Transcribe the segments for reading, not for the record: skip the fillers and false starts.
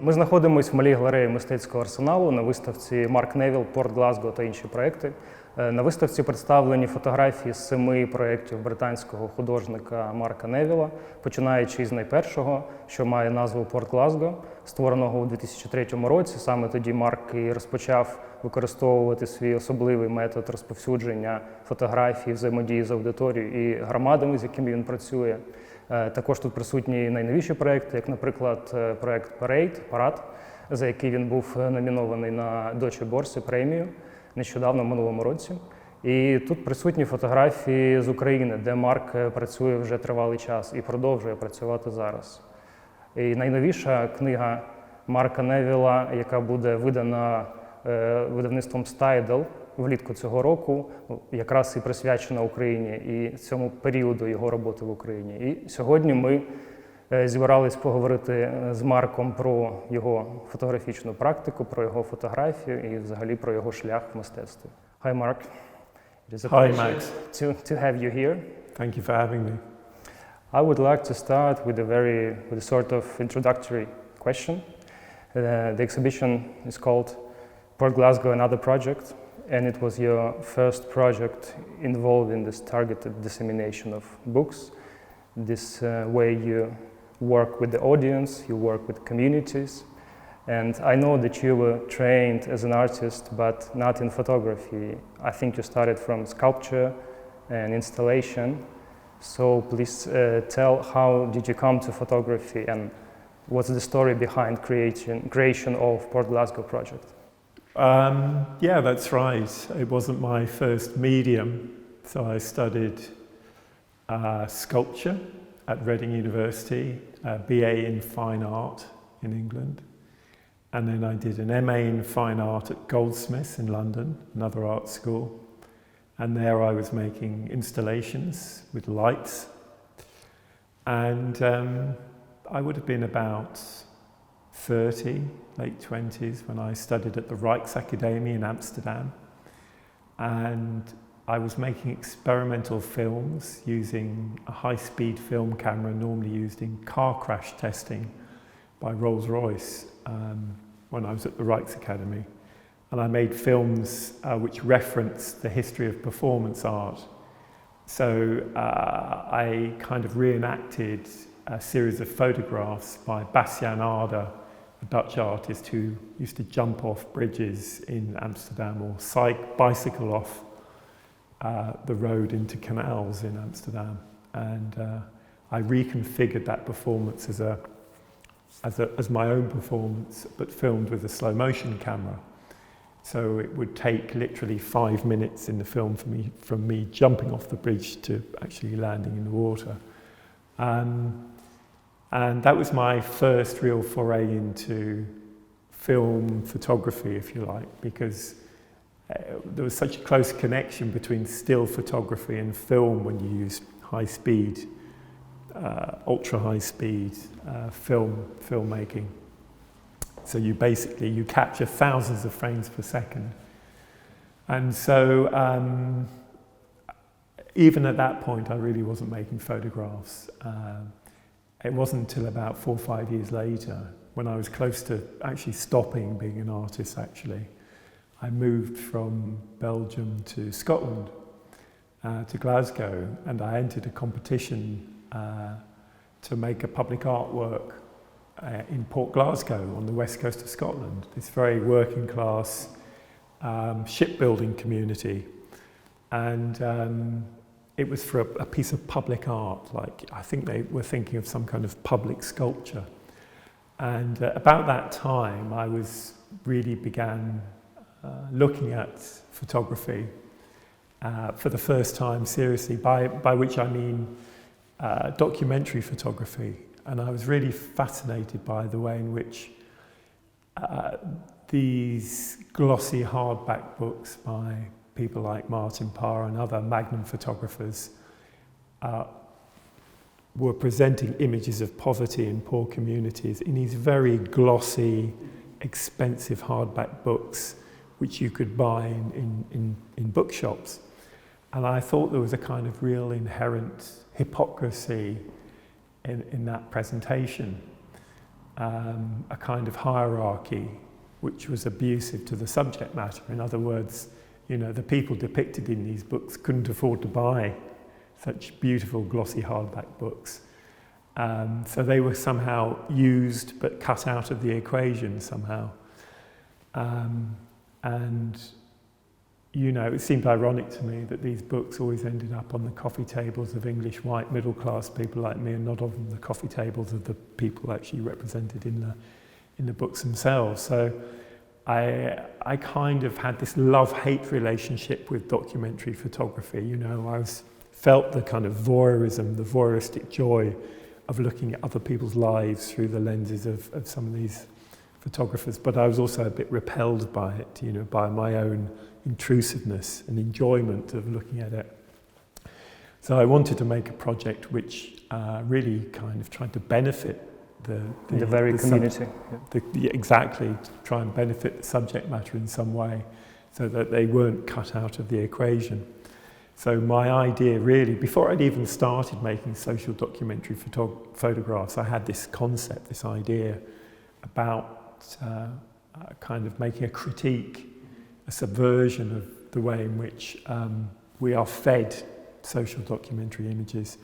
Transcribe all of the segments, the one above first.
Ми знаходимося в Малій Галереї Мистецького арсеналу на виставці «Марк Невілл, Порт-Глазго та інші проекти». На виставці представлені фотографії з 7 проєктів британського художника Марка Невілла, починаючи з найпершого, що має назву «Порт-Глазго», створеного у 2003 році. Саме тоді Марк і розпочав використовувати свій особливий метод розповсюдження фотографій, взаємодії з аудиторією і громадами, з якими він працює. Також тут присутні найновіші проекти, як, наприклад, проект «Парад», за який він був номінований на Deutsche Börse премію нещодавно, в минулому році. І тут присутні фотографії з України, де Марк працює вже тривалий час і продовжує працювати зараз. І найновіша книга Марка Невілла, яка буде видана видавництвом «Стоять» влітку цього року, якраз і присвячена Україні і цьому періоду його роботи в Україні. І сьогодні ми зібрались поговорити з Марком про його фотографічну практику, про його фотографію і взагалі про його шлях в мистецтві. Hi, Mark. It is a pleasure to have you here. Thank you for having me. I would like to start with a sort of introductory question. The exhibition is called Porт-Глазго, Another Project, and it was your first project involving this targeted dissemination of books. This way you work with the audience, you work with communities. And I know that you were trained as an artist, but not in photography. I think you started from sculpture and installation. So please tell, how did you come to photography and what's the story behind creation of Port-Glazgo project? Yeah, that's right. It wasn't my first medium. So I studied sculpture at Reading University, a BA in Fine Art in England. And then I did an MA in Fine Art at Goldsmiths in London, another art school. And there I was making installations with lights. And I would have been about 30, late 20s, when I studied at the Rijksakademie in Amsterdam. And I was making experimental films using a high-speed film camera normally used in car crash testing by Rolls-Royce when I was at the Rijksakademie. And I made films which referenced the history of performance art. So I kind of reenacted a series of photographs by Bastiaan Aarde, a Dutch artist who used to jump off bridges in Amsterdam or bicycle off the road into canals in Amsterdam. And I reconfigured that performance as my own performance, but filmed with a slow motion camera. So it would take literally 5 minutes in the film from me jumping off the bridge to actually landing in the water. And that was my first real foray into film photography, if you like, because there was such a close connection between still photography and film when you use high speed, ultra high speed filmmaking. So you capture thousands of frames per second. And so even at that point, I really wasn't making photographs. It wasn't until about 4 or 5 years later, when I was close to actually stopping being an artist, actually, I moved from Belgium to Scotland, to Glasgow, and I entered a competition to make a public artwork in Port-Glazgo on the west coast of Scotland, this very working class shipbuilding community. And it was for a piece of public art, like I think they were thinking of some kind of public sculpture. And about that time, I began looking at photography for the first time seriously, by which I mean documentary photography. And I was really fascinated by the way in which these glossy hardback books by people like Martin Parr and other magnum photographers were presenting images of poverty in poor communities in these very glossy, expensive hardback books which you could buy in bookshops. And I thought there was a kind of real inherent hypocrisy in that presentation. a kind of hierarchy which was abusive to the subject matter. In other words, you know, the people depicted in these books couldn't afford to buy such beautiful glossy hardback books. So they were somehow used but cut out of the equation somehow. And, you know, it seemed ironic to me that these books always ended up on the coffee tables of English white middle class people like me, and not on the coffee tables of the people actually represented in the books themselves. So I kind of had this love-hate relationship with documentary photography. You know, I felt the kind of voyeurism, the voyeuristic joy of looking at other people's lives through the lenses of some of these photographers, but I was also a bit repelled by it, you know, by my own intrusiveness and enjoyment of looking at it. So I wanted to make a project which really kind of tried to benefit the very community. Exactly, to try and benefit the subject matter in some way so that they weren't cut out of the equation. So my idea really, before I'd even started making social documentary photographs, I had this concept, this idea about kind of making a critique, a subversion of the way in which we are fed social documentary images.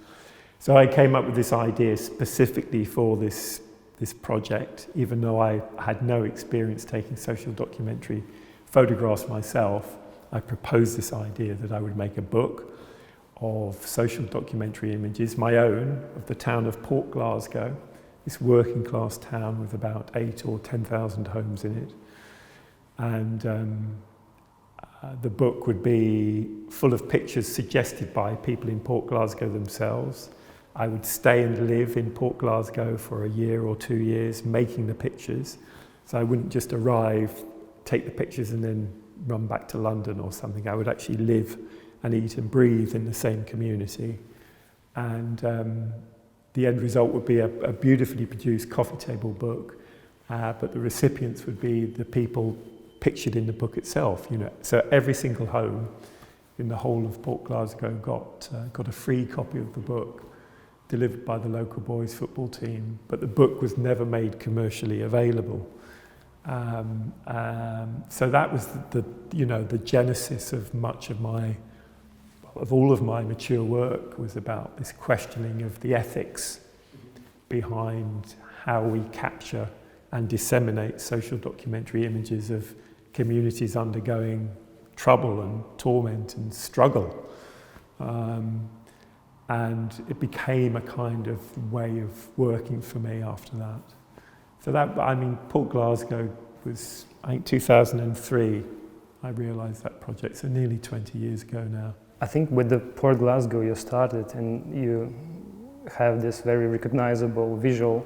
So I came up with this idea specifically for this project, even though I had no experience taking social documentary photographs myself. I proposed this idea that I would make a book of social documentary images, my own, of the town of Port-Glazgo, this working class town with about 8,000 or 10,000 homes in it. And the book would be full of pictures suggested by people in Port-Glazgo themselves. I would stay and live in Port-Glazgo for a year or 2 years making the pictures. So I wouldn't just arrive, take the pictures and then run back to London or something. I would actually live and eat and breathe in the same community. And the end result would be a beautifully produced coffee table book, but the recipients would be the people pictured in the book itself. You know, so every single home in the whole of Port-Glazgo got a free copy of the book delivered by the local boys football team, but the book was never made commercially available. So that was the genesis of all of my mature work, was about this questioning of the ethics behind how we capture and disseminate social documentary images of communities undergoing trouble and torment and struggle. And it became a kind of way of working for me after that. So that, I mean, Port-Glazgo was, I think, 2003, I realised that project, so nearly 20 years ago now. I think with the Port-Glazgo you started, and you have this very recognizable visual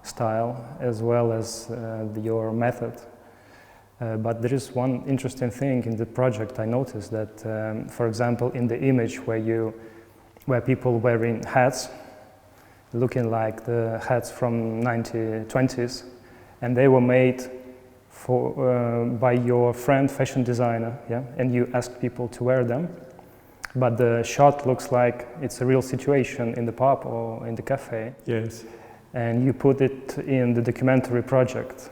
style as well as your method. But there is one interesting thing in the project. I noticed that, for example, in the image where people wearing hats, looking like the hats from 1920s, and they were made by your friend, fashion designer, yeah, and you asked people to wear them. But the shot looks like it's a real situation in the pub or in the cafe. Yes. And you put it in the documentary project.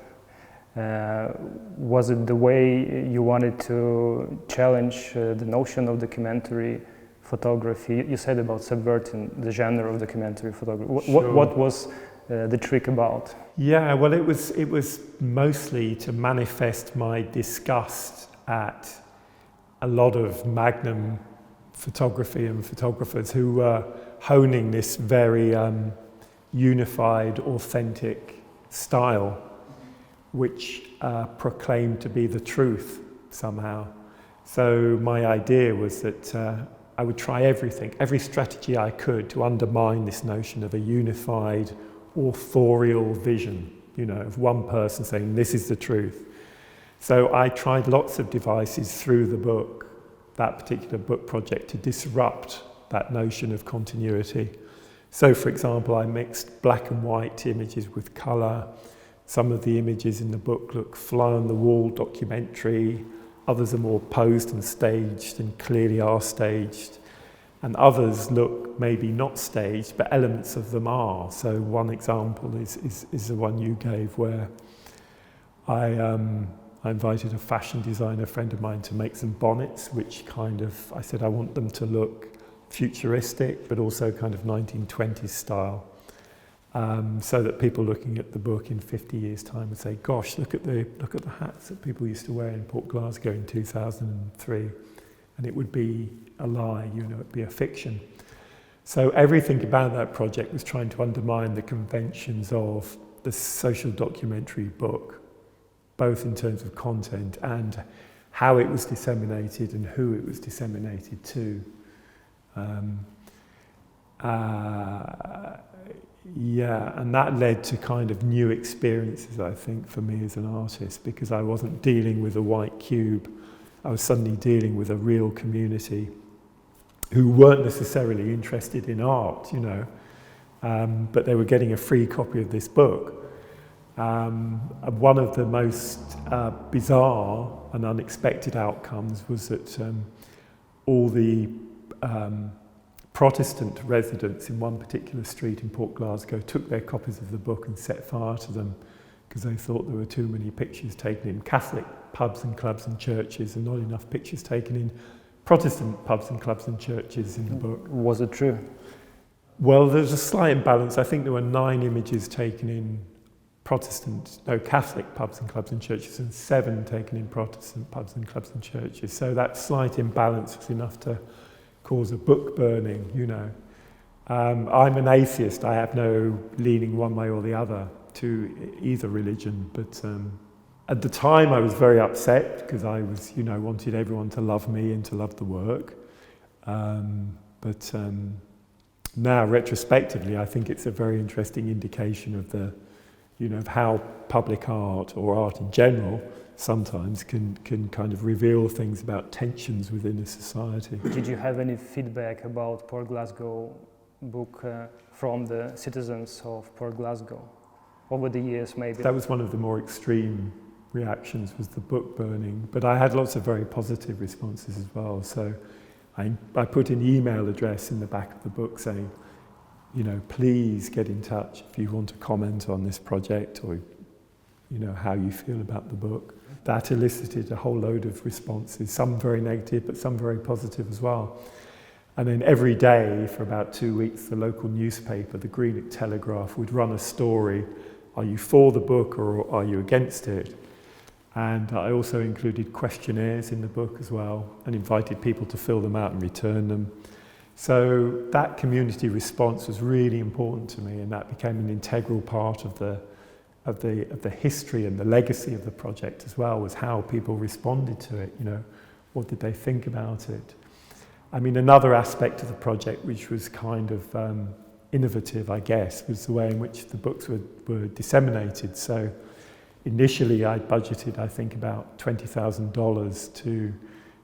Was it the way you wanted to challenge the notion of documentary photography? You said about subverting the genre of documentary photography. Sure. What was the trick about? Yeah, well, it was mostly to manifest my disgust at a lot of magnum photography and photographers who were honing this very unified, authentic style, which proclaimed to be the truth somehow. So my idea was that I would try every strategy I could to undermine this notion of a unified, authorial vision, you know, of one person saying, this is the truth. So I tried lots of devices through the book, that particular book project, to disrupt that notion of continuity. So, for example, I mixed black and white images with colour. Some of the images in the book look fly-on-the-wall documentary. Others are more posed and staged and clearly are staged. and others look maybe not staged, but elements of them are. So one example is the one you gave, where I invited a fashion designer friend of mine to make some bonnets, which I said I want them to look futuristic, but also kind of 1920s style, so that people looking at the book in 50 years' time would say, "Gosh, look at the hats that people used to wear in Porт-Глазго in 2003," and it would be a lie, it'd be a fiction. So everything about that project was trying to undermine the conventions of the social documentary book, both in terms of content and how it was disseminated and who it was disseminated to. And that led to kind of new experiences, I think, for me as an artist, because I wasn't dealing with a white cube. I was suddenly dealing with a real community who weren't necessarily interested in art, but they were getting a free copy of this book. And one of the most bizarre and unexpected outcomes was that all the Protestant residents in one particular street in Port-Glazgo took their copies of the book and set fire to them because they thought there were too many pictures taken in Catholic pubs and clubs and churches and not enough pictures taken in Protestant pubs and clubs and churches in the book. Was it true? Well, there's a slight imbalance. I think there were 9 images taken in Catholic pubs and clubs and churches, and 7 taken in Protestant pubs and clubs and churches. So that slight imbalance was enough to cause a book burning, I'm an atheist. I have no leaning one way or the other to either religion, but at the time I was very upset because I was, wanted everyone to love me and to love the work. But now, retrospectively, I think it's a very interesting indication of the, of how public art or art in general sometimes can kind of reveal things about tensions within a society. Did you have any feedback about Porт-Глазго book from the citizens of Port-Glazgo over the years, maybe? That was one of the more extreme reactions, was the book burning, but I had lots of very positive responses as well. So I put an email address in the back of the book saying, please get in touch if you want to comment on this project or how you feel about the book. That elicited a whole load of responses, some very negative, but some very positive as well. And then every day for about 2 weeks, the local newspaper, the Greenock Telegraph, would run a story. Are you for the book or are you against it? And I also included questionnaires in the book as well and invited people to fill them out and return them. So that community response was really important to me, and that became an integral part of the history and the legacy of the project as well, was how people responded to it, what did they think about it. I mean, another aspect of the project which was kind of innovative, I guess, was the way in which the books were disseminated. So initially I budgeted, I think, about $20,000 to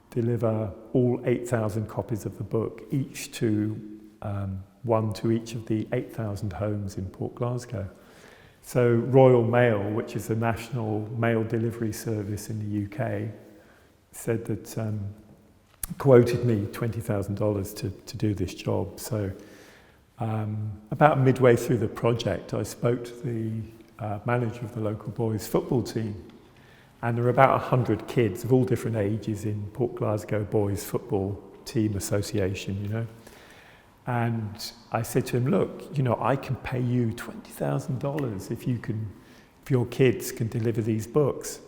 deliver all 8,000 copies of the book, one to each of the 8,000 homes in Port-Glazgo. So Royal Mail, which is the national mail delivery service in the UK, said that, quoted me $20,000 to do this job. So about midway through the project, I spoke to the manager of the local boys football team, and there were about 100 kids of all different ages in Port-Glazgo Boys Football Team Association, And I said to him, look, I can pay you $20,000 if your kids can deliver these books.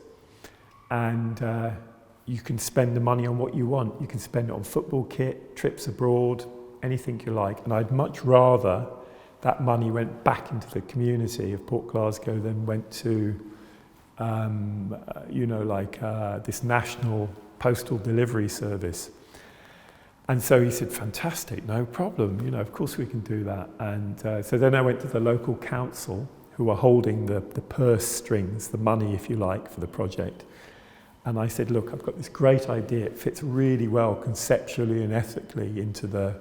And you can spend the money on what you want. You can spend it on football kit, trips abroad, anything you like. And I'd much rather that money went back into the community of Port-Glazgo than went to, this national postal delivery service. And so he said, fantastic, no problem, of course we can do that. And so then I went to the local council, who are holding the purse strings, the money, if you like, for the project. And I said, look, I've got this great idea. It fits really well conceptually and ethically into the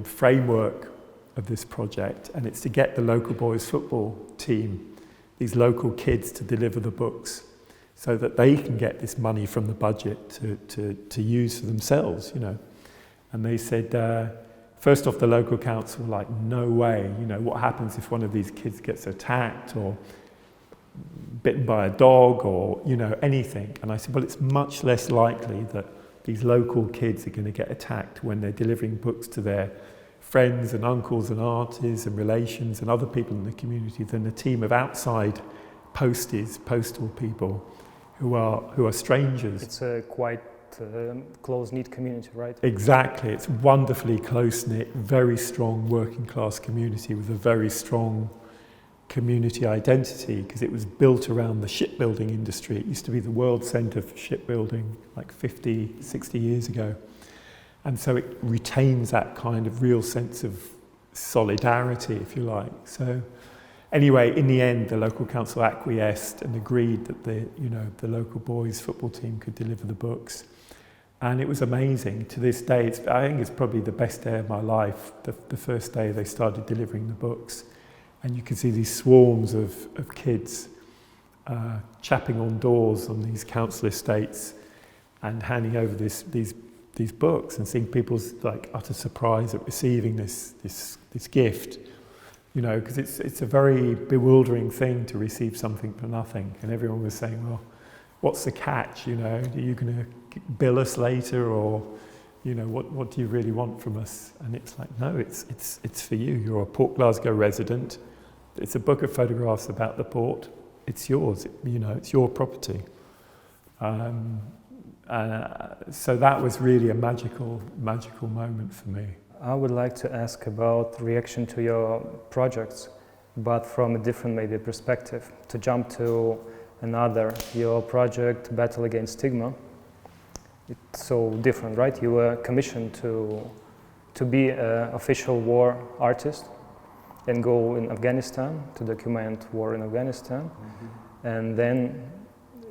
framework of this project. And it's to get the local boys football team, these local kids, to deliver the books, so that they can get this money from the budget to use for themselves, And they said, first off, the local council were like, no way, you know, what happens if one of these kids gets attacked or bitten by a dog or, you know, anything? And I said, well, it's much less likely that these local kids are going to get attacked when they're delivering books to their friends and uncles and aunties and relations and other people in the community than a team of outside postal people who are strangers. It's a quite close-knit community, right? Exactly. It's wonderfully close-knit, very strong working-class community with a very strong community identity because it was built around the shipbuilding industry. It used to be the world centre for shipbuilding like 50, 60 years ago. And so it retains that kind of real sense of solidarity, if you like. So anyway, in the end, the local council acquiesced and agreed that the local boys' football team could deliver the books. And it was amazing. To this day, I think it's probably the best day of my life, the first day they started delivering the books. And you could see these swarms of kids chapping on doors on these council estates and handing over these books and seeing people's like utter surprise at receiving this gift, you know, because it's a very bewildering thing to receive something for nothing. And everyone was saying, well, what's the catch, you know? Are you going to bill us later, or, you know, what do you really want from us? And it's like, no, it's for you. You're a Port-Glazgo resident. It's a book of photographs about the port. It's yours, you know, it's your property. So that was really a magical moment for me. I would like to ask about reaction to your projects, but from a different maybe perspective. To jump to another, your project, Battle Against Stigma. It's so different, right? You were commissioned to be an official war artist and go in Afghanistan to document war in Afghanistan. Mm-hmm. And then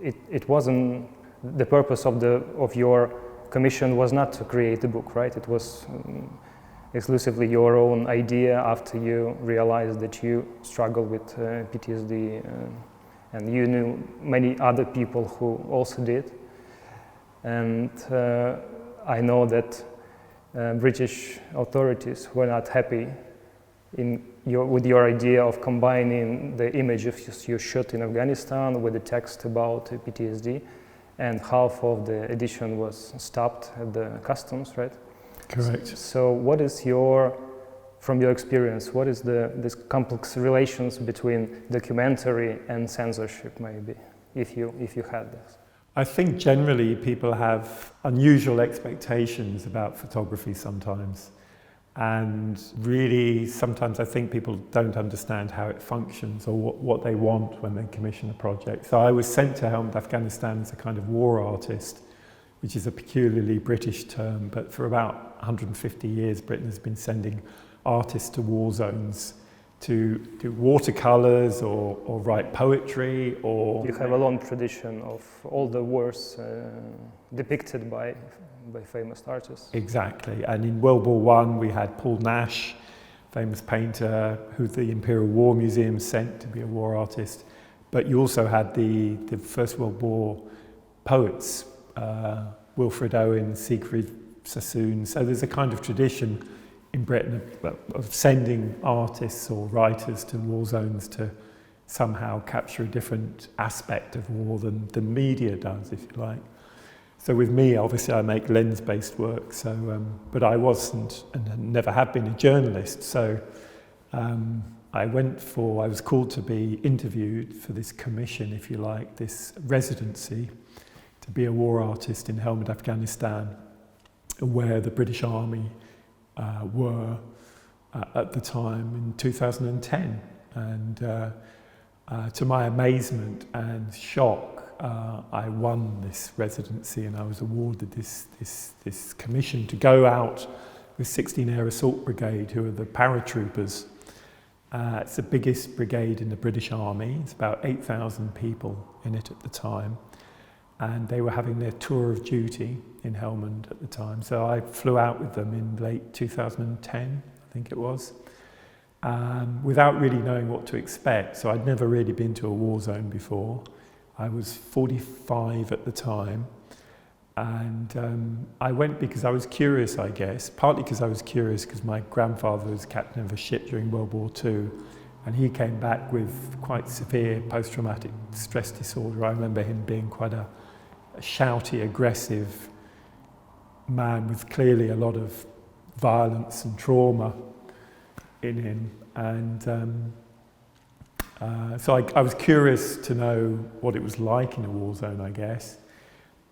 it wasn't, the purpose of your commission was not to create the book, right? It was exclusively your own idea after you realized that you struggle with PTSD and you knew many other people who also did. And I know that British authorities were not happy with your idea of combining the images you shot in Afghanistan with the text about PTSD, and half of the edition was stopped at the customs, right? Correct. So what is from your experience, what is this complex relations between documentary and censorship, maybe, if you had this? I think generally people have unusual expectations about photography sometimes. And really, sometimes I think people don't understand how it functions or what they want when they commission a project. So I was sent to helm Afghanistan as a kind of war artist, which is a peculiarly British term, but for about 150 years, Britain has been sending artists to war zones to do watercolours or write poetry or... You have a long tradition of all the wars depicted by famous artists. Exactly, and in World War I we had Paul Nash, famous painter who the Imperial War Museum sent to be a war artist, but you also had the First World War poets, Wilfred Owen, Siegfried Sassoon, so there's a kind of tradition in Britain of sending artists or writers to war zones to somehow capture a different aspect of war than media does, if you like. So with me, obviously, I make lens-based work. So, but I wasn't and never have been a journalist. So, I was called to be interviewed for this commission, if you like, this residency, to be a war artist in Helmand, Afghanistan, where the British Army were at the time in 2010. And to my amazement and shock, I won this residency and I was awarded this commission to go out with 16 Air Assault Brigade, who are the paratroopers. It's the biggest brigade in the British Army. It's about 8,000 people in it at the time. And they were having their tour of duty in Helmand at the time. So I flew out with them in late 2010, I think it was, without really knowing what to expect. So I'd never really been to a war zone before. I was 45 at the time, And I went because I was curious, I guess, partly because I was curious because my grandfather was captain of a ship during World War II, and he came back with quite severe post-traumatic stress disorder. I remember him being quite a shouty, aggressive man with clearly a lot of violence and trauma in him. And so I was curious to know what it was like in a war zone, I guess.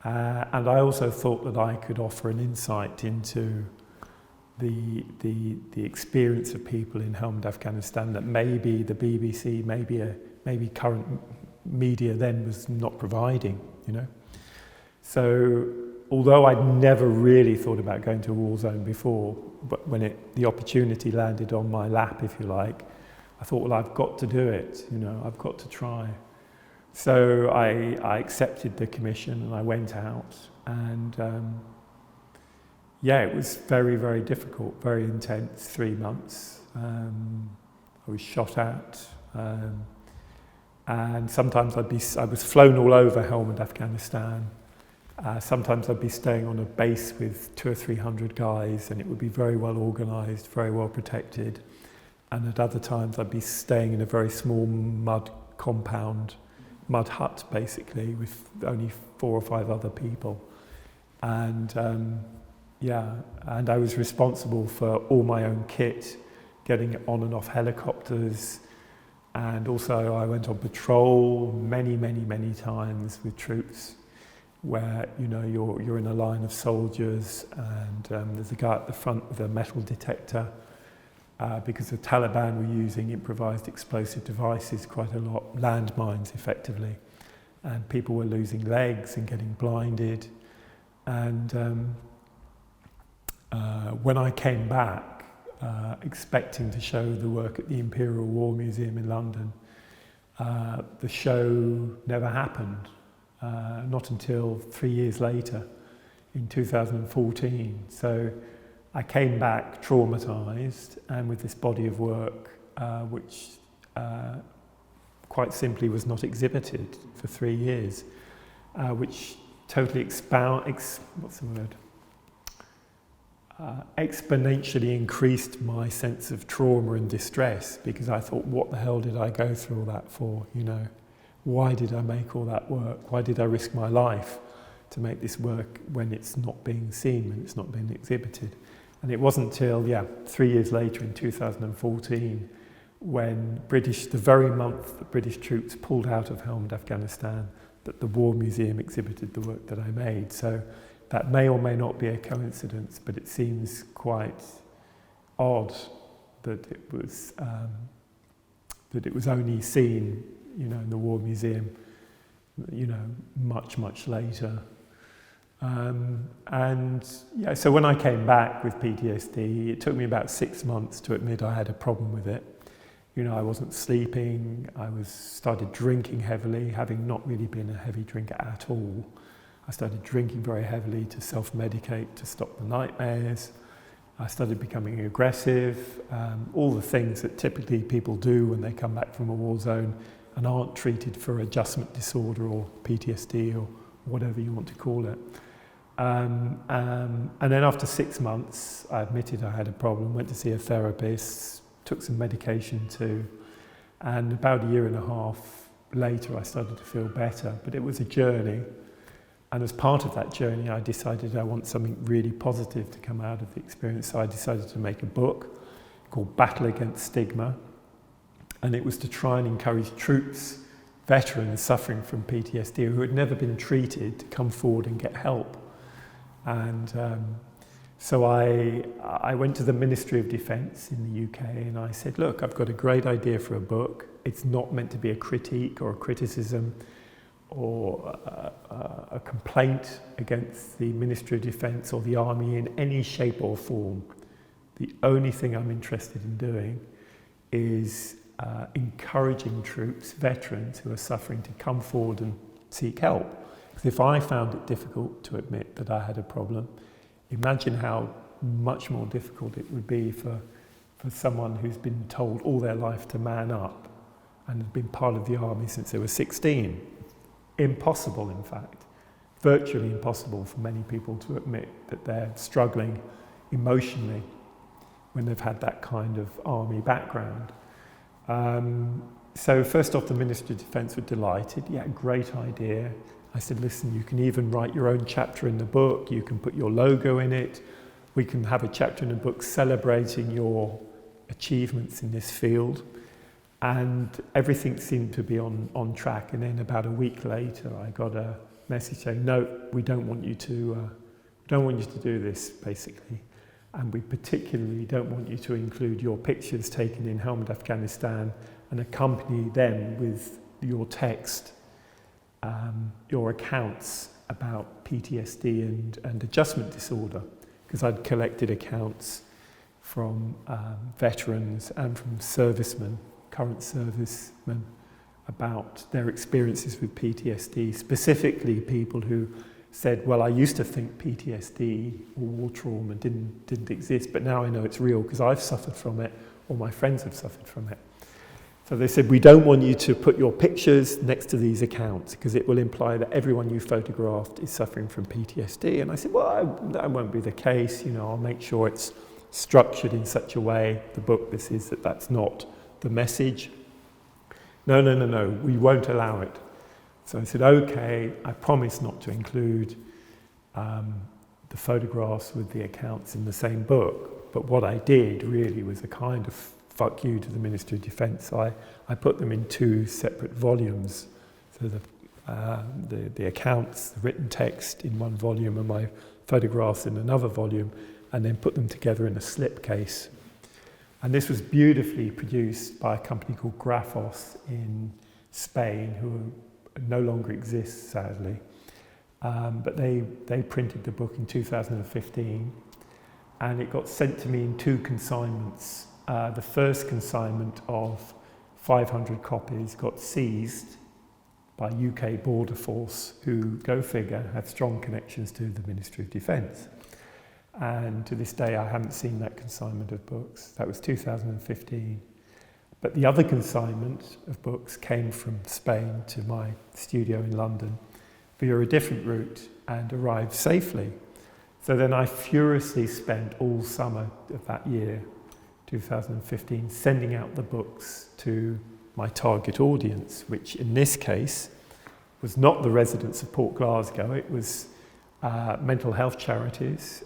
And I also thought that I could offer an insight into the experience of people in helmed Afghanistan that maybe the BBC, maybe current media then was not providing, you know. So although I'd never really thought about going to a war zone before, but when the opportunity landed on my lap, if you like, I thought, well, I've got to do it, you know, I've got to try. So I accepted the commission and I went out, and it was very, very difficult, very intense 3 months. I was shot at, and sometimes I was flown all over Helmand, Afghanistan. Sometimes I'd be staying on a base with 200 or 300 guys, and it would be very well organised, very well protected. And at other times I'd be staying in a very small mud compound, mud hut basically, with only 4 or 5 other people. And and I was responsible for all my own kit, getting it on and off helicopters. And also I went on patrol many, many, many times with troops, where, you know, you're in a line of soldiers, and there's a guy at the front with a metal detector, because the Taliban were using improvised explosive devices quite a lot, landmines effectively, and people were losing legs and getting blinded. And when I came back, expecting to show the work at the Imperial War Museum in London, the show never happened. Not until 3 years later, in 2014. So I came back traumatised and with this body of work, which quite simply was not exhibited for 3 years, which totally exponentially increased my sense of trauma and distress, because I thought, what the hell did I go through all that for, you know? Why did I make all that work? Why did I risk my life to make this work when it's not being seen, when it's not being exhibited? And it wasn't till 3 years later in 2014, when the very month that British troops pulled out of Helmand, Afghanistan, that the War Museum exhibited the work that I made. So that may or may not be a coincidence, but it seems quite odd that it was only seen, you know, in the War Museum, you know, much, much later. So when I came back with PTSD, it took me about 6 months to admit I had a problem with it. You know, I wasn't sleeping, started drinking heavily, having not really been a heavy drinker at all. I started drinking very heavily to self-medicate, to stop the nightmares. I started becoming aggressive, all the things that typically people do when they come back from a war zone and aren't treated for adjustment disorder or PTSD or whatever you want to call it. And then after 6 months, I admitted I had a problem, went to see a therapist, took some medication too, and about 1.5 years later I started to feel better. But it was a journey, and as part of that journey I decided I want something really positive to come out of the experience, so I decided to make a book called Battle Against Stigma. And it was to try and encourage troops, veterans suffering from PTSD who had never been treated, to come forward and get help. And so I went to the Ministry of Defence in the UK and I said, look, I've got a great idea for a book. It's not meant to be a critique or a criticism or a complaint against the Ministry of Defence or the Army in any shape or form. The only thing I'm interested in doing is encouraging troops, veterans who are suffering, to come forward and seek help. Because if I found it difficult to admit that I had a problem, imagine how much more difficult it would be for someone who's been told all their life to man up and has been part of the army since they were 16. Impossible, in fact, virtually impossible for many people to admit that they're struggling emotionally when they've had that kind of army background. So first off, the Ministry of Defence were delighted. Yeah, great idea. I said, listen, you can even write your own chapter in the book. You can put your logo in it. We can have a chapter in the book celebrating your achievements in this field. And everything seemed to be on track. And then about a week later, I got a message saying, no, we don't want you to do this, basically. And we particularly don't want you to include your pictures taken in Helmand, Afghanistan, and accompany them with your text, your accounts about PTSD and adjustment disorder, because I'd collected accounts from veterans and from servicemen, current servicemen, about their experiences with PTSD, specifically people who said, well, I used to think PTSD or war trauma didn't exist, but now I know it's real because I've suffered from it, or my friends have suffered from it. So they said, we don't want you to put your pictures next to these accounts because it will imply that everyone you photographed is suffering from PTSD. And I said, well, that won't be the case. I'll make sure it's structured in such a way, the book this is, that that's not the message. No, we won't allow it. So I said, okay, I promise not to include the photographs with the accounts in the same book. But what I did really was a kind of fuck you to the Ministry of Defence. I put them in 2 separate volumes. So the accounts, the written text in one volume and my photographs in another volume, and then put them together in a slipcase. And this was beautifully produced by a company called Graphos in Spain, who no longer exists, sadly. But they printed the book in 2015, and it got sent to me in 2 consignments. The first consignment of 500 copies got seized by UK Border Force, who, go figure, have strong connections to the Ministry of Defence. And to this day, I haven't seen that consignment of books. That was 2015. But the other consignment of books came from Spain to my studio in London via a different route and arrived safely. So then I furiously spent all summer of that year, 2015, sending out the books to my target audience, which in this case was not the residents of Port-Glazgo, it was mental health charities,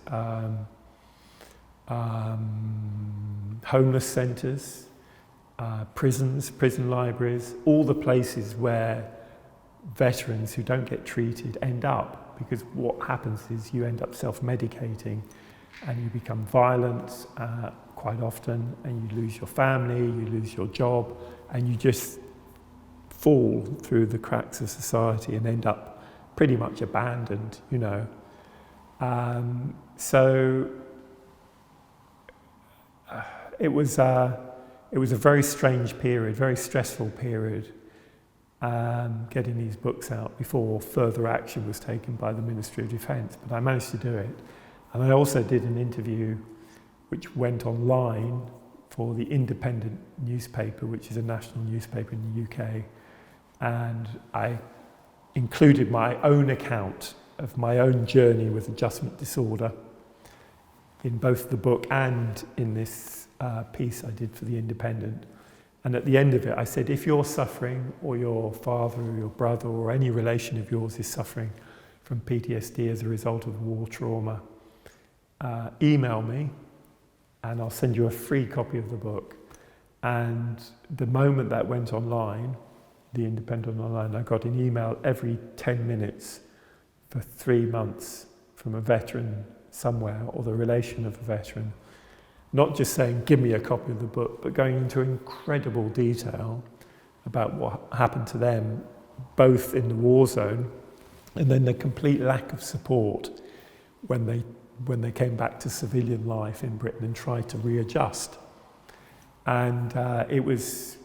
homeless centres, prisons, prison libraries, all the places where veterans who don't get treated end up, because what happens is you end up self-medicating and you become violent quite often, and you lose your family, you lose your job, and you just fall through the cracks of society and end up pretty much abandoned, So it was a very strange period, very stressful period, getting these books out before further action was taken by the Ministry of Defence, but I managed to do it. And I also did an interview which went online for the Independent newspaper, which is a national newspaper in the UK. And I included my own account of my own journey with adjustment disorder in both the book and in this piece I did for the Independent. And at the end of it, I said, if you're suffering, or your father or your brother or any relation of yours is suffering from PTSD as a result of war trauma, email me and I'll send you a free copy of the book. And the moment that went online, the Independent online, I got an email every 10 minutes for 3 months from a veteran somewhere, or the relation of a veteran, not just saying, give me a copy of the book, but going into incredible detail about what happened to them, both in the war zone and then the complete lack of support when they came back to civilian life in Britain and tried to readjust. And it was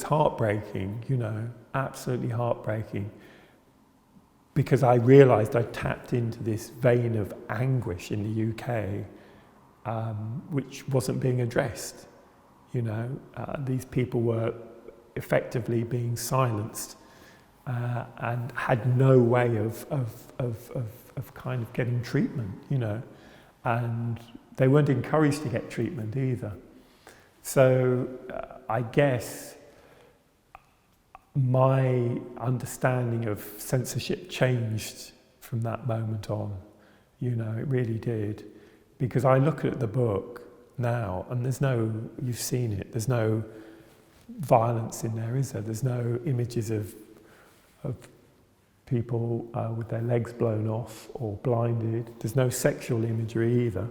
heartbreaking, absolutely heartbreaking, because I realised I tapped into this vein of anguish in the UK, which wasn't being addressed. These people were effectively being silenced and had no way of kind of getting treatment, you know, and they weren't encouraged to get treatment either. So I guess my understanding of censorship changed from that moment on, you know, it really did. Because I look at the book now and there's no, you've seen it, there's no violence in there, is there? There's no images of people with their legs blown off or blinded. There's no sexual imagery either.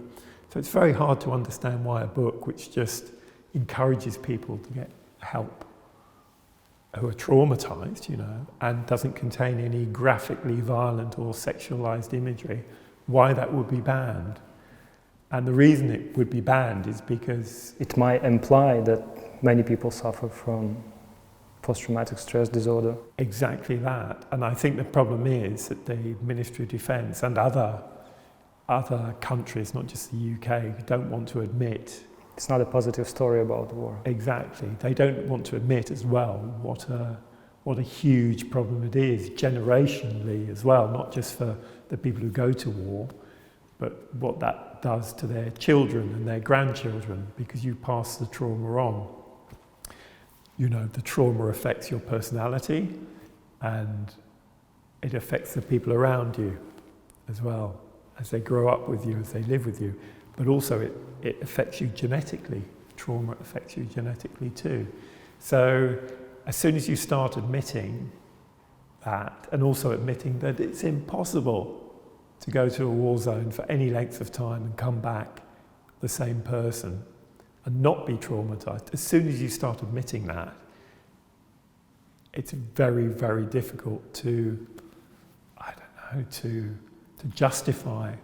So it's very hard to understand why a book which just encourages people to get help who are traumatized, you know, and doesn't contain any graphically violent or sexualized imagery, why that would be banned. And the reason it would be banned is because it might imply that many people suffer from post-traumatic stress disorder. Exactly that. And I think the problem is that the Ministry of Defence and other countries, not just the UK, don't want to admit. It's not a positive story about the war. Exactly. They don't want to admit as well what a huge problem it is, generationally as well, not just for the people who go to war, but what that does to their children and their grandchildren, because you pass the trauma on. You know, the trauma affects your personality and it affects the people around you as well, as they grow up with you, as they live with you. But also it affects you genetically. Trauma affects you genetically too. So as soon as you start admitting that, and also admitting that it's impossible to go to a war zone for any length of time and come back the same person and not be traumatized, as soon as you start admitting that, it's very, very difficult to, I don't know, to justify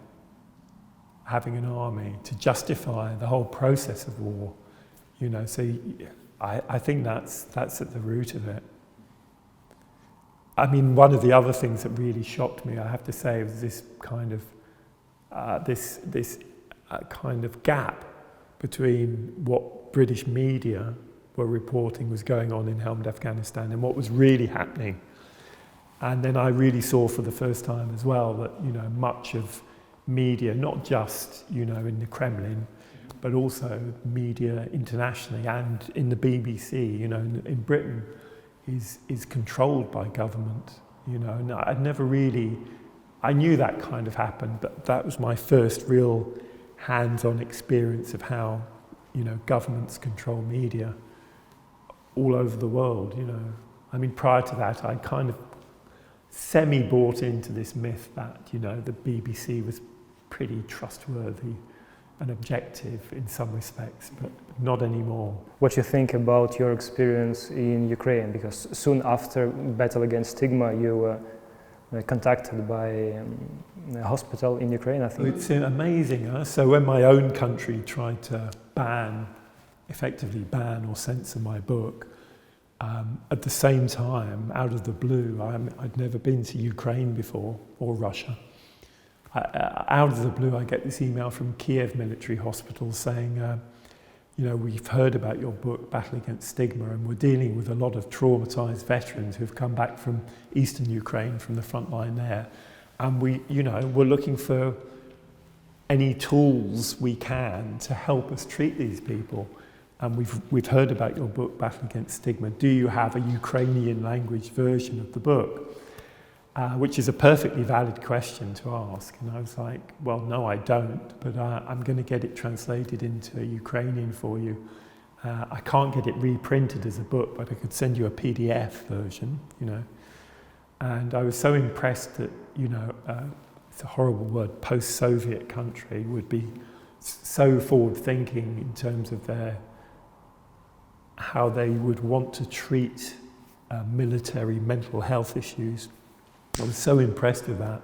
having an army, to justify the whole process of war, you know. So I think that's at the root of it. I mean, one of the other things that really shocked me, I have to say, was this kind of gap between what British media were reporting was going on in helmed Afghanistan and what was really happening. And then I really saw for the first time as well that, you know, much of media, not just, you know, in the Kremlin, but also media internationally and in the BBC, you know, in Britain, is controlled by government, you know. And I knew that kind of happened, but that was my first real hands-on experience of how, you know, governments control media all over the world, you know. I mean, prior to that, I kind of semi-bought into this myth that, you know, the BBC was pretty trustworthy and objective in some respects, but not anymore. What you think about your experience in Ukraine? Because soon after Battle Against Stigma, you were contacted by a hospital in Ukraine, I think. It's amazing. Huh? So when my own country tried to effectively ban or censor my book, at the same time, out of the blue, I'd never been to Ukraine before, or Russia. Out of the blue, I get this email from Kiev Military Hospital saying, you know, we've heard about your book, Battle Against Stigma, and we're dealing with a lot of traumatized veterans who've come back from eastern Ukraine, from the front line there. And we're looking for any tools we can to help us treat these people. And we've heard about your book, Battle Against Stigma. Do you have a Ukrainian language version of the book? Which is a perfectly valid question to ask. And I was like, well, no, I don't, but I'm going to get it translated into Ukrainian for you. I can't get it reprinted as a book, but I could send you a PDF version, you know. And I was so impressed that, you know, it's a horrible word, post-Soviet country would be so forward-thinking in terms of how they would want to treat military mental health issues. I was so impressed with that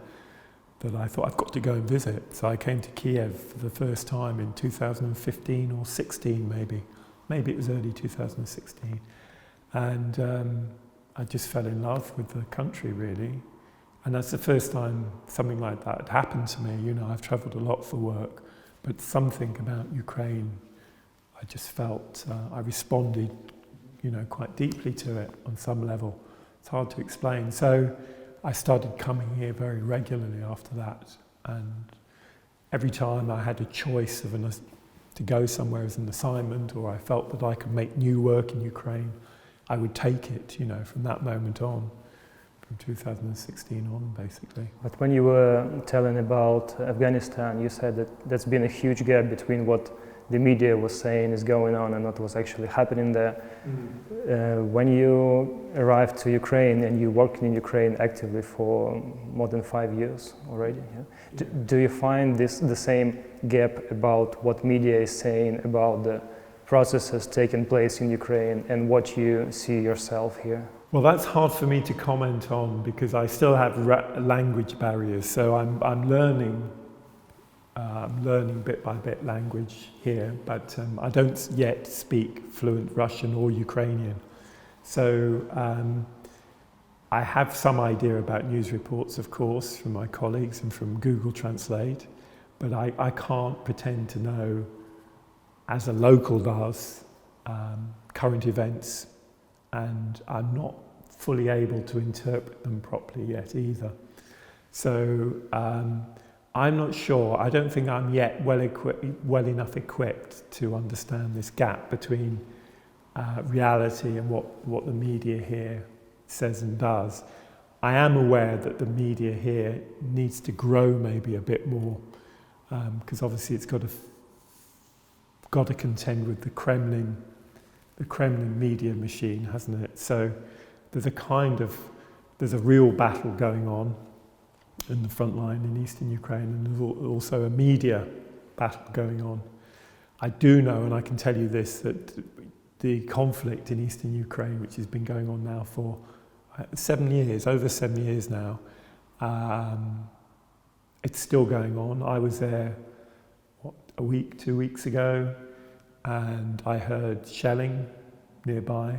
I thought I've got to go and visit. So I came to Kiev for the first time in 2015 or 16 maybe. Maybe it was early 2016. And I just fell in love with the country really. And that's the first time something like that had happened to me. You know, I've travelled a lot for work, but something about Ukraine, I just felt, I responded, you know, quite deeply to it on some level. It's hard to explain. So I started coming here very regularly after that, and every time I had a choice of to go somewhere as an assignment, or I felt that I could make new work in Ukraine, I would take it, from that moment on, from 2016 on, basically. But when you were telling about Afghanistan, you said that there's been a huge gap between what the media was saying is going on and what was actually happening there. When you arrived to Ukraine and you worked in Ukraine actively for more than 5 years already, yeah? Do you find the same gap about what media is saying about the processes taking place in Ukraine and what you see yourself here? Well, that's hard for me to comment on because I still have language barriers. So I'm learning bit by bit language here, but I don't yet speak fluent Russian or Ukrainian. So I have some idea about news reports, of course, from my colleagues and from Google Translate, but I can't pretend to know, as a local does, current events, and I'm not fully able to interpret them properly yet either. So I'm not sure. I don't think I'm yet well enough equipped to understand this gap between reality and what the media here says and does. I am aware that the media here needs to grow maybe a bit more, because obviously it's got to contend with the Kremlin media machine, hasn't it? So there's a real battle going on in the front line in eastern Ukraine, and there's also a media battle going on. I do know, and I can tell you this, that the conflict in eastern Ukraine, which has been going on now for 7 years, over 7 years now, it's still going on. I was there, 2 weeks ago, and I heard shelling nearby,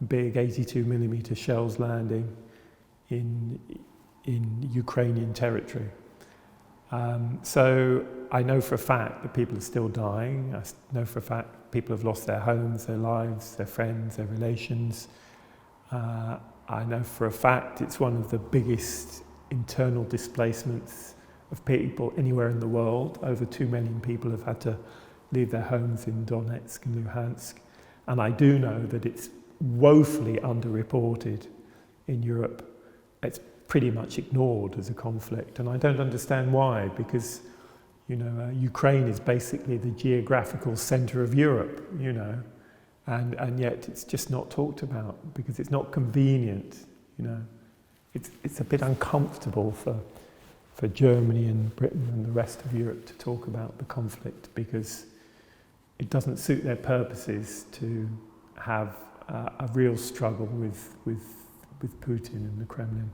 big 82mm shells landing in Ukrainian territory. So I know for a fact that people are still dying. I know for a fact people have lost their homes, their lives, their friends, their relations. I know for a fact it's one of the biggest internal displacements of people anywhere in the world. Over 2 million people have had to leave their homes in Donetsk and Luhansk. And I do know that it's woefully underreported in Europe. It's pretty much ignored as a conflict, and I don't understand why, because Ukraine is basically the geographical center of Europe, and yet it's just not talked about because it's not convenient. It's a bit uncomfortable for Germany and Britain and the rest of Europe to talk about the conflict because it doesn't suit their purposes to have a real struggle with Putin and the Kremlin.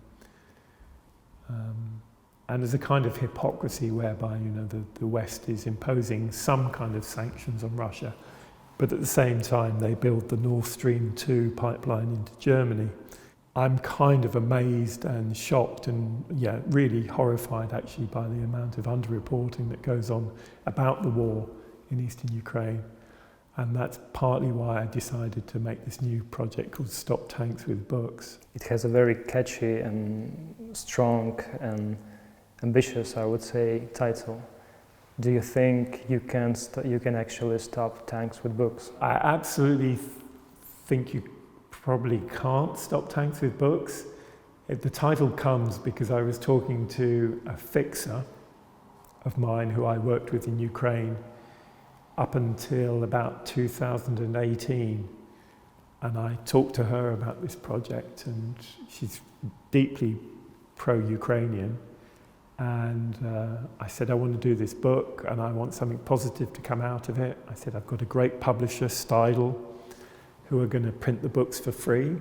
And there's a kind of hypocrisy whereby the West is imposing some kind of sanctions on Russia, but at the same time they build the Nord Stream 2 pipeline into Germany. I'm kind of amazed and shocked and really horrified actually by the amount of underreporting that goes on about the war in eastern Ukraine. And that's partly why I decided to make this new project called Stop Tanks with Books. It has a very catchy and strong and ambitious, I would say, title. Do you think you can actually stop tanks with books? I absolutely think you probably can't stop tanks with books. The title comes because I was talking to a fixer of mine who I worked with in Ukraine up until about 2018, and I talked to her about this project, and she's deeply pro-Ukrainian, and I said I want to do this book and I want something positive to come out of it. I said I've got a great publisher, Stidel, who are going to print the books for free,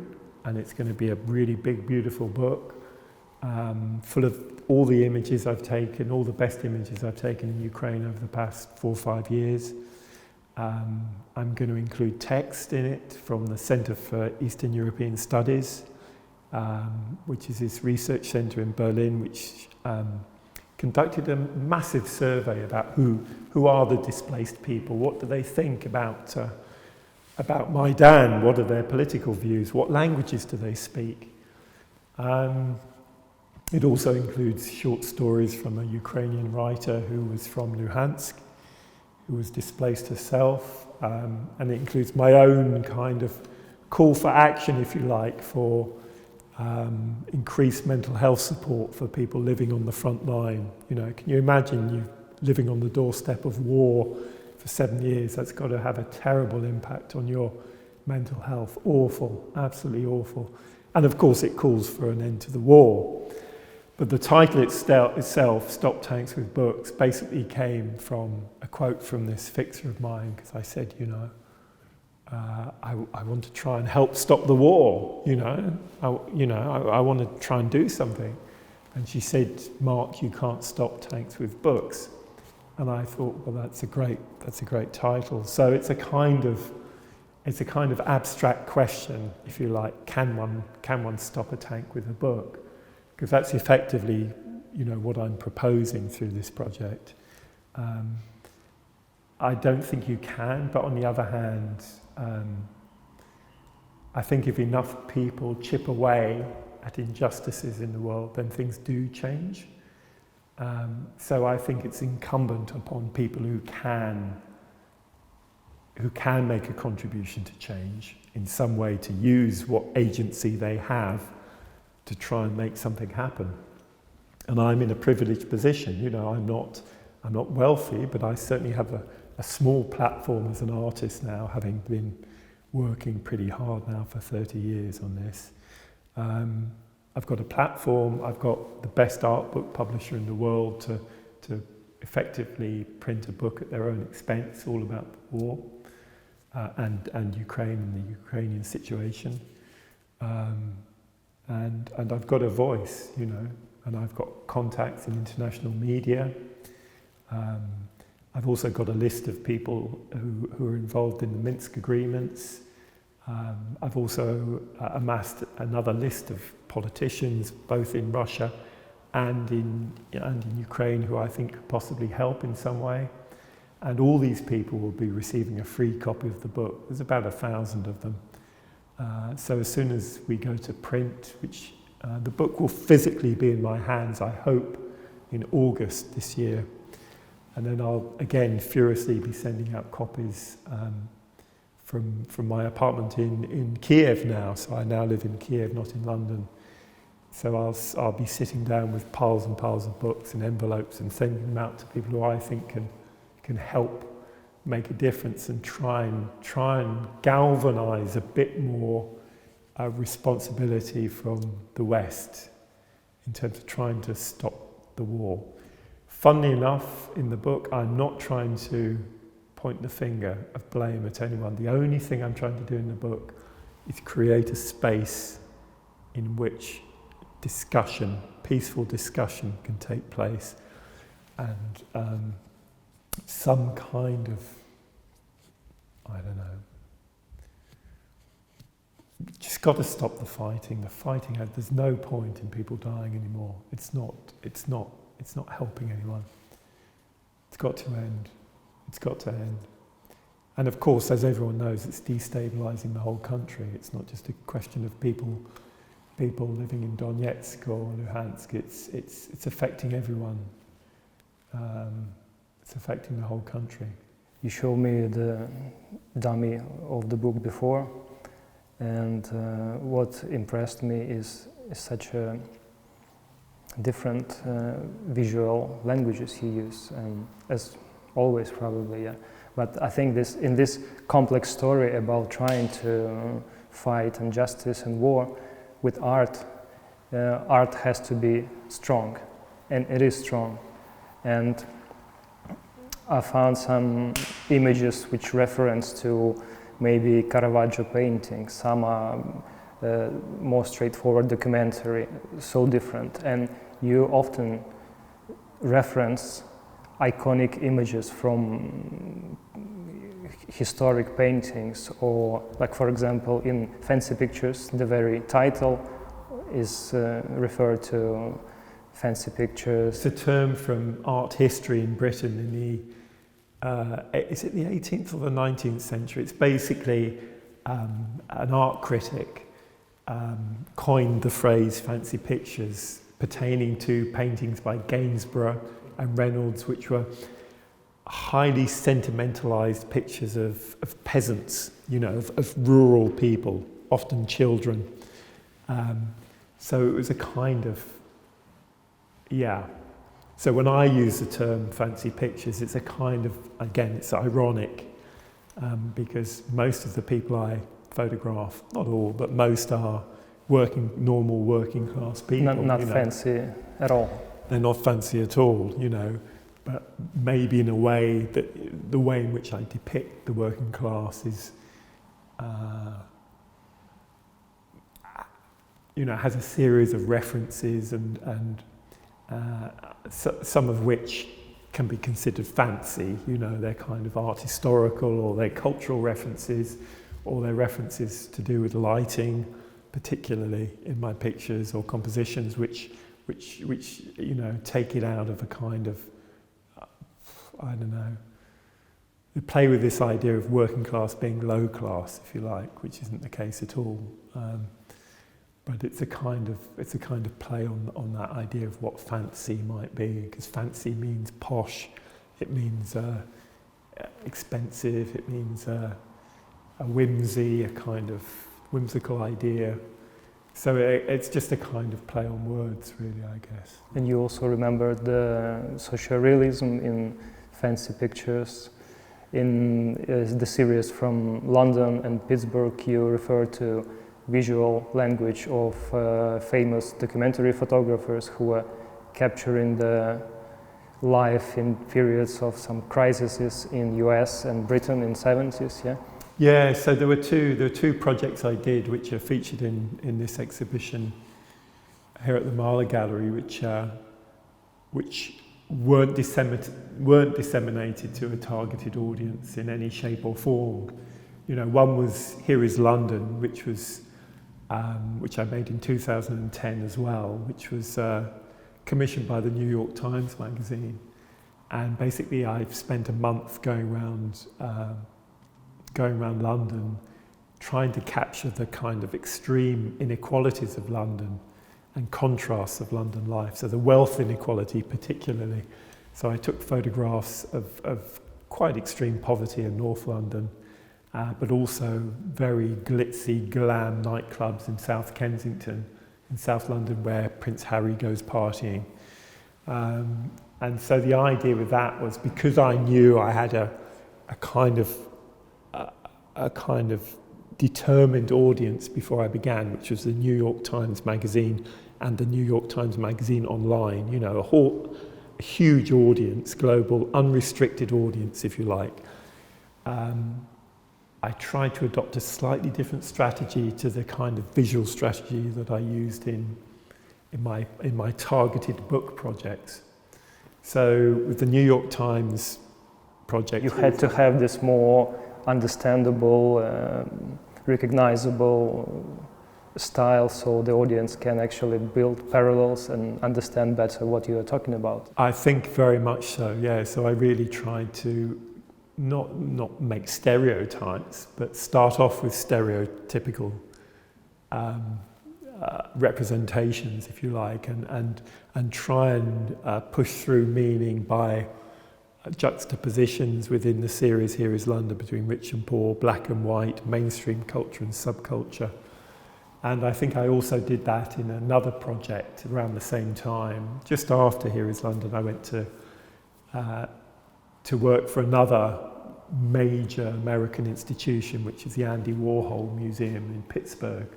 and it's going to be a really big, beautiful book full of all the images I've taken, all the best images I've taken in Ukraine over the past 4 or 5 years. I'm going to include text in it from the Centre for Eastern European Studies, which is this research centre in Berlin, which conducted a massive survey about who are the displaced people, what do they think about Maidan, what are their political views, what languages do they speak. It also includes short stories from a Ukrainian writer who was from Luhansk, who was displaced herself, and it includes my own kind of call for action, if you like, for increased mental health support for people living on the front line. You know, can you imagine you living on the doorstep of war for 7 years? That's got to have a terrible impact on your mental health. Awful, absolutely awful. And of course it calls for an end to the war. But the title itself, Stop Tanks with Books, basically came from a quote from this fixer of mine, because I said, you know, I want to try and help stop the war, you know. I want to try and do something. And she said, Mark, you can't stop tanks with books. And I thought, well, that's a great title. So it's a kind of abstract question, if you like. Can one stop a tank with a book? Because that's effectively, you know, what I'm proposing through this project. I don't think you can, but on the other hand, I think if enough people chip away at injustices in the world, then things do change. So I think it's incumbent upon people who can make a contribution to change in some way, to use what agency they have to try and make something happen. And I'm in a privileged position, you know, I'm not wealthy, but I certainly have a small platform as an artist now, having been working pretty hard now for 30 years on this. I've got a platform, I've got the best art book publisher in the world to effectively print a book at their own expense, all about the war and Ukraine and the Ukrainian situation. And I've got a voice, you know, and I've got contacts in international media. I've also got a list of people who are involved in the Minsk agreements. I've also amassed another list of politicians, both in Russia and in Ukraine, who I think could possibly help in some way. And all these people will be receiving a free copy of the book. There's about 1,000 of them. So as soon as we go to print, which the book will physically be in my hands, I hope, in August this year. And then I'll, again, furiously be sending out copies from my apartment in Kiev now. So I now live in Kiev, not in London. So I'll be sitting down with piles and piles of books and envelopes and sending them out to people who I think can help make a difference and try and galvanise a bit more responsibility from the West in terms of trying to stop the war. Funnily enough, in the book, I'm not trying to point the finger of blame at anyone. The only thing I'm trying to do in the book is create a space in which discussion, peaceful discussion, can take place, and some kind of, I don't know, just got to stop the fighting. The fighting, there's no point in people dying anymore. It's not helping anyone. It's got to end. It's got to end. And of course, as everyone knows, it's destabilizing the whole country. It's not just a question of people living in Donetsk or Luhansk. It's affecting everyone. It's affecting the whole country. You showed me the dummy of the book before, and what impressed me is such a different visual languages he used, as always probably, yeah. But I think in this complex story about trying to fight injustice and war with art, art has to be strong, and it is strong. And I found some images which reference to maybe Caravaggio paintings. Some are more straightforward documentary, so different. And you often reference iconic images from historic paintings, or like, for example, in Fancy Pictures, the very title is referred to Fancy Pictures. It's a term from art history in Britain in the, is it the 18th or the 19th century? It's basically an art critic coined the phrase fancy pictures, pertaining to paintings by Gainsborough and Reynolds, which were highly sentimentalized pictures of peasants, you know, of rural people, often children. So it was a kind of, yeah. So when I use the term fancy pictures, it's a kind of, again, it's ironic, because most of the people I photograph, not all, but most are normal working class people. Not fancy at all. They're not fancy at all, you know, but maybe in a way that the way in which I depict the working class is, you know, has a series of references and some of which can be considered fancy, you know, they're kind of art historical or they're cultural references or they're references to do with lighting, particularly in my pictures, or compositions which you know, take it out of a kind of, I don't know, they play with this idea of working class being low class, if you like, which isn't the case at all. But it's a kind of play on that idea of what fancy might be, because fancy means posh, it means expensive, it means a whimsy, a kind of whimsical idea. So it's just a kind of play on words, really, I guess. And you also remember the social realism in fancy pictures. In the series from London and Pittsburgh, you refer to visual language of famous documentary photographers who were capturing the life in periods of some crises in US and Britain in 70s, yeah? Yeah, so there were two projects I did which are featured in this exhibition here at the Mala Gallery, which weren't disseminated to a targeted audience in any shape or form. You know, one was Here Is London, which I made in 2010 as well, which was commissioned by the New York Times magazine. And basically I've spent a month going around London trying to capture the kind of extreme inequalities of London and contrasts of London life, so the wealth inequality particularly. So I took photographs of quite extreme poverty in North London, but also very glitzy, glam nightclubs in South Kensington, in South London, where Prince Harry goes partying. And so the idea with that was, because I knew I had a kind of determined audience before I began, which was the New York Times magazine and the New York Times magazine online, you know, a huge audience, global, unrestricted audience, if you like. I tried to adopt a slightly different strategy to the kind of visual strategy that I used in my targeted book projects. So with the New York Times project, you had to have this more understandable, recognizable style, so the audience can actually build parallels and understand better what you are talking about. I think very much so, yeah. So I really tried to not make stereotypes, but start off with stereotypical representations, if you like, and try and push through meaning by juxtapositions within the series Here Is London between rich and poor, black and white, mainstream culture and subculture. And I think I also did that in another project around the same time. Just after Here Is London, I went to work for another major American institution, which is the Andy Warhol Museum in Pittsburgh.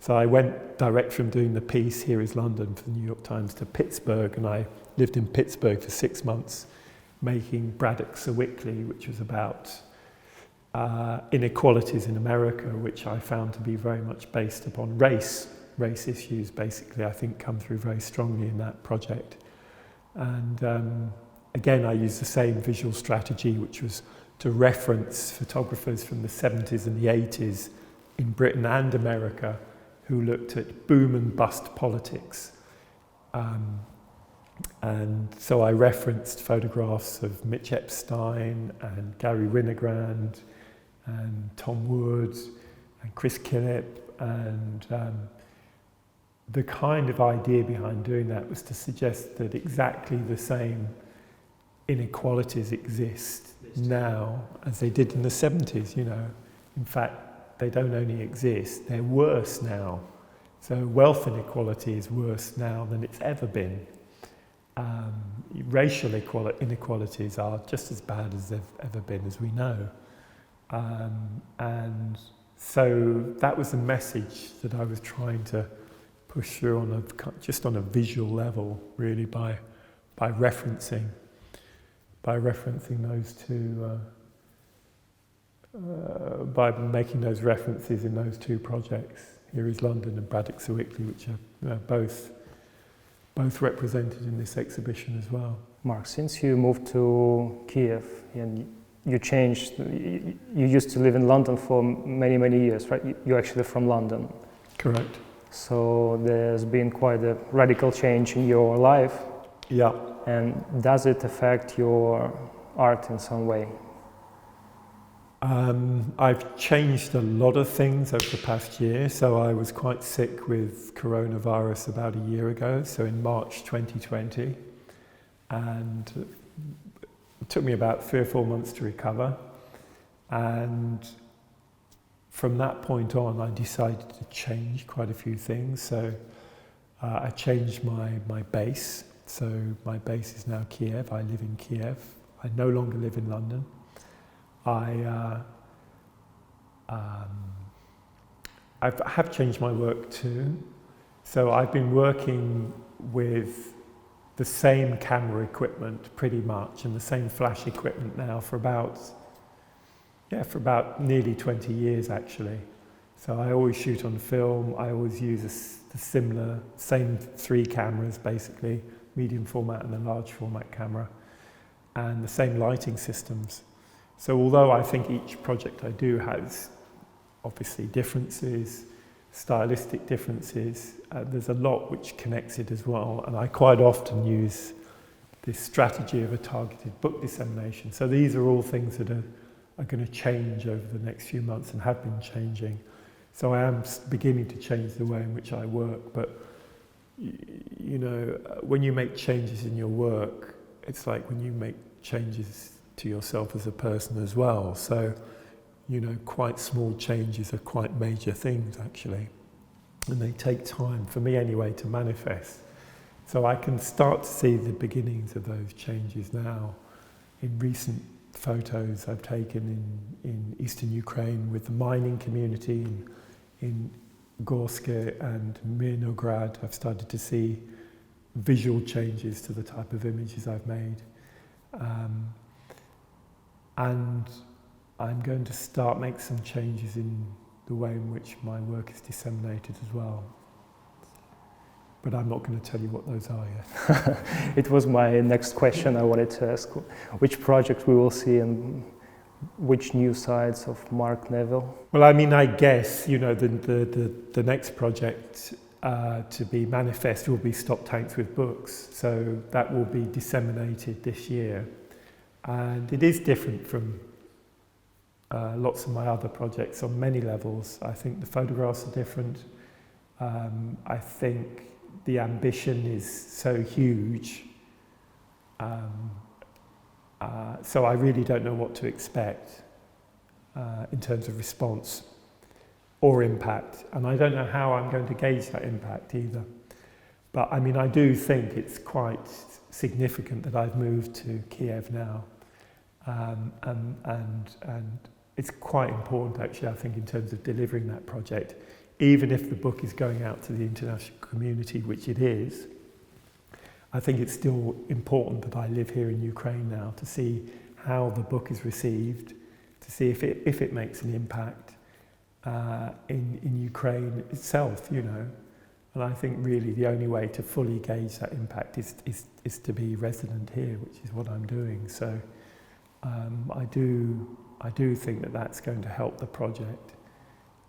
So I went direct from doing the piece Here Is London for the New York Times to Pittsburgh, and I lived in Pittsburgh for 6 months making Braddock's A Weekly, which was about inequalities in America, which I found to be very much based upon race issues, basically, I think come through very strongly in that project. And again, I used the same visual strategy, which was to reference photographers from the 70s and the 80s in Britain and America who looked at boom and bust politics. And so I referenced photographs of Mitch Epstein and Gary Winogrand and Tom Wood and Chris Killip And the kind of idea behind doing that was to suggest that exactly the same inequalities exist now as they did in the 70s, you know. In fact, they don't only exist, they're worse now. So wealth inequality is worse now than it's ever been. Racial inequalities are just as bad as they've ever been, as we know. And so that was the message that I was trying to push through just on a visual level, really, by referencing those two, by making those references in those two projects. Here is London and Braddock's Weekly, which are both represented in this exhibition as well. Mark, since you moved to Kiev and you changed, you used to live in London for many, many years, right? You're actually from London. Correct. So there's been quite a radical change in your life. Yeah. And does it affect your art in some way? I've changed a lot of things over the past year. So I was quite sick with coronavirus about a year ago, so in March 2020. And it took me about 3 or 4 months to recover. And from that point on, I decided to change quite a few things. So I changed my base. So my base is now Kiev. I live in Kiev. I no longer live in London. I have changed my work too. So I've been working with the same camera equipment pretty much, and the same flash equipment now for about nearly 20 years actually. So I always shoot on film. I always use the same 3 cameras basically, medium format and a large format camera, and the same lighting systems. So although I think each project I do has obviously differences, stylistic differences, there's a lot which connects it as well. And I quite often use this strategy of a targeted book dissemination. So these are all things that are going to change over the next few months and have been changing. So I am beginning to change the way in which I work. But, you know, when you make changes in your work, it's like when you make changes to yourself as a person as well. So, you know, quite small changes are quite major things actually, and they take time, for me anyway, to manifest. So I can start to see the beginnings of those changes now in recent photos I've taken in eastern Ukraine with the mining community in Gorsk and Mirnograd. I've started to see visual changes to the type of images I've made. And I'm going to make some changes in the way in which my work is disseminated as well. But I'm not going to tell you what those are yet. It was my next question I wanted to ask. Which project we will see and which new sides of Mark Neville? Well, I mean, I guess, you know, the next project to be manifest will be Stop Tanks with Books. So that will be disseminated this year. And it is different from lots of my other projects on many levels. I think the photographs are different. I think the ambition is so huge. So I really don't know what to expect in terms of response or impact. And I don't know how I'm going to gauge that impact either. But I mean, I do think it's quite significant that I've moved to Kiev now. And it's quite important actually, I think, in terms of delivering that project. Even if the book is going out to the international community, which it is, I think it's still important that I live here in Ukraine now to see how the book is received, to see if it makes an impact in Ukraine itself, you know. And I think really the only way to fully gauge that impact is to be resident here, which is what I'm doing. So I do think that that's going to help the project.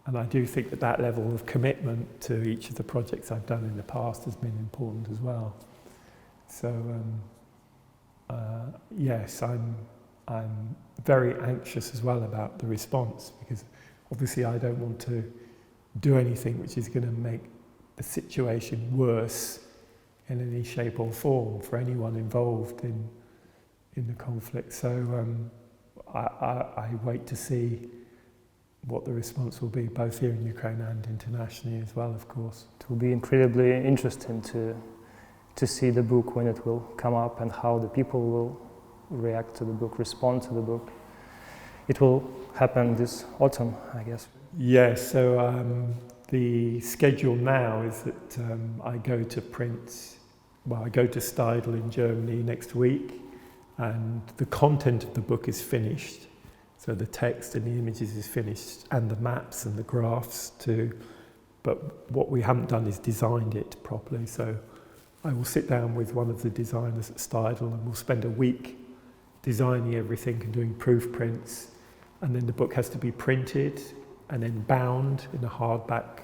And I do think that level of commitment to each of the projects I've done in the past has been important as well. So yes, I'm very anxious as well about the response, because obviously I don't want to do anything which is going to make the situation worse in any shape or form for anyone involved in the conflict. So I wait to see what the response will be, both here in Ukraine and internationally as well, of course. It will be incredibly interesting to see the book when it will come up and how the people will react to the book, respond to the book. It will happen this autumn, I guess. Yes, so the schedule now is that I go to print, I go to Steidl in Germany next week, and the content of the book is finished. So the text and the images is finished, and the maps and the graphs too. But what we haven't done is designed it properly. So I will sit down with one of the designers at Steidl and we'll spend a week designing everything and doing proof prints. And then the book has to be printed and then bound in a hardback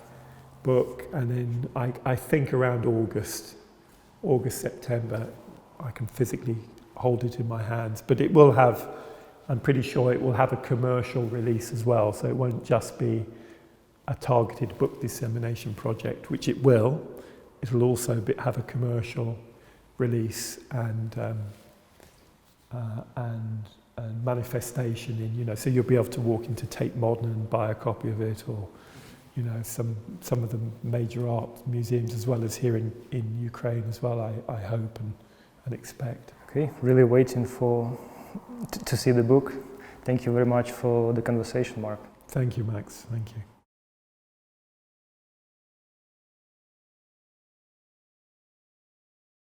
book. And then I think around August, September, I can physically hold it in my hands. But it will have, I'm pretty sure it will have a commercial release as well. So it won't just be a targeted book dissemination project, which it will. It will also have a commercial release and manifestation in, so you'll be able to walk into Tate Modern and buy a copy of it, or some of the major art museums, as well as here in Ukraine as well, I hope and expect. Okay, really waiting to see the book. Thank you very much for the conversation, Mark. Thank you, Max. Thank you.